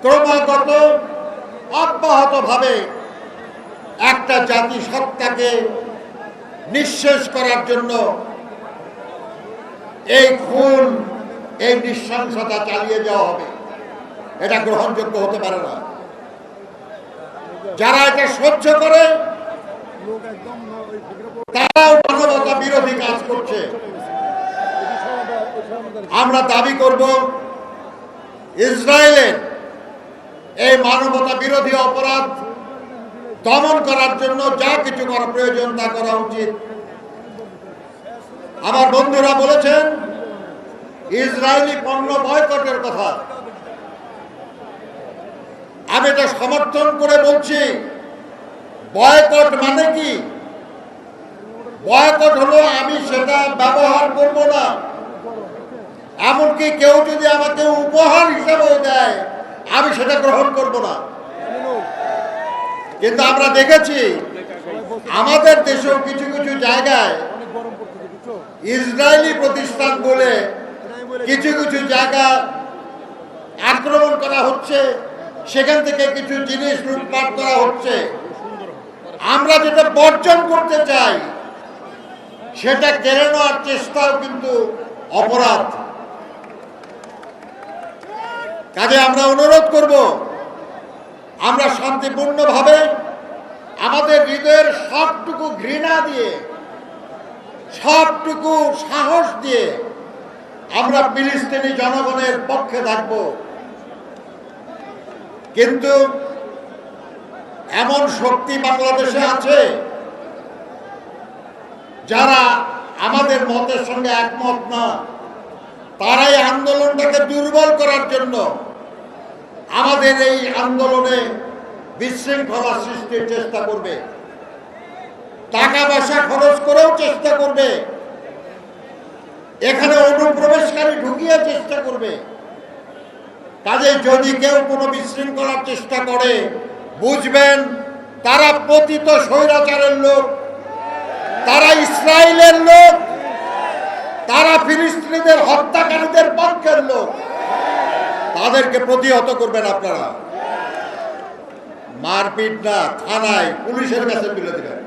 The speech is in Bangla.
ক্রমাগত অব্যাহতভাবে একটা জাতিসত্তাকে নিঃশেষ করার জন্য এই খুন, এই নৃশংসতা চালিয়ে যাওয়া হবে। এটা গ্রহণযোগ্য হতে পারে না। যারা এটা সহ্য করে তারাও মানবতা বিরোধী কাজ করছে। আমরা দাবি করব ইসরায়েলের এই মানবতা বিরোধী অপরাধ দমন করার জন্য যা কিছু করা প্রয়োজন তা করা উচিত। আমার বন্ধুরা বলেছেন ইসরায়েলি পণ্য বয়কটের কথা। আমি এটা সমর্থন করে বলছি, বয়কট মানে কি? বয়কট হলো আমি সেটা ব্যবহার করব না, এমনকি কেউ যদি আমাকে উপহার হিসেবেও দেয় আমি সেটা গ্রহণ করব না। কিন্তু আমরা দেখেছি আমাদের দেশেও কিছু কিছু জায়গায় ইসরায়েলি প্রতিষ্ঠান বলে কিছু কিছু জায়গা আক্রমণ করা হচ্ছে, সেখান থেকে কিছু জিনিস লুটপাট করা হচ্ছে। আমরা যেটা বর্জন করতে চাই সেটা কেড়ে নেওয়ার চেষ্টাও কিন্তু অপরাধ। কাজে আমরা অনুরোধ করব আমরা শান্তিপূর্ণভাবে আমাদের হৃদয়ের সবটুকু ঘৃণা দিয়ে, সবটুকু সাহস দিয়ে আমরা ফিলিস্তিনি জনগণের পক্ষে থাকব। কিন্তু এমন শক্তি বাংলাদেশে আছে যারা আমাদের মতের সঙ্গে একমত না, তারাই আন্দোলনটাকে দুর্বল করার জন্য আমাদের এই আন্দোলনে বিশৃঙ্খলা সৃষ্টির চেষ্টা করবে, টাকা পয়সা খরচ করেও চেষ্টা করবে, এখানে অনুপ্রবেশকারী ঢুকিয়ে চেষ্টা করবে। কাজে যদি কেউ কোনো বিশৃঙ্খলার চেষ্টা করে বুঝবেন তারা পতিত স্বৈরাচারের লোক, তারা ইসরায়েলের লোক, তারা ফিলিস্তিনিদের হত্যাকারীদের পক্ষের লোক। তাদেরকে প্রতিহত করবেন আপনারা, মারপিট না, থানায় পুলিশের কাছে তুলে দেবেন।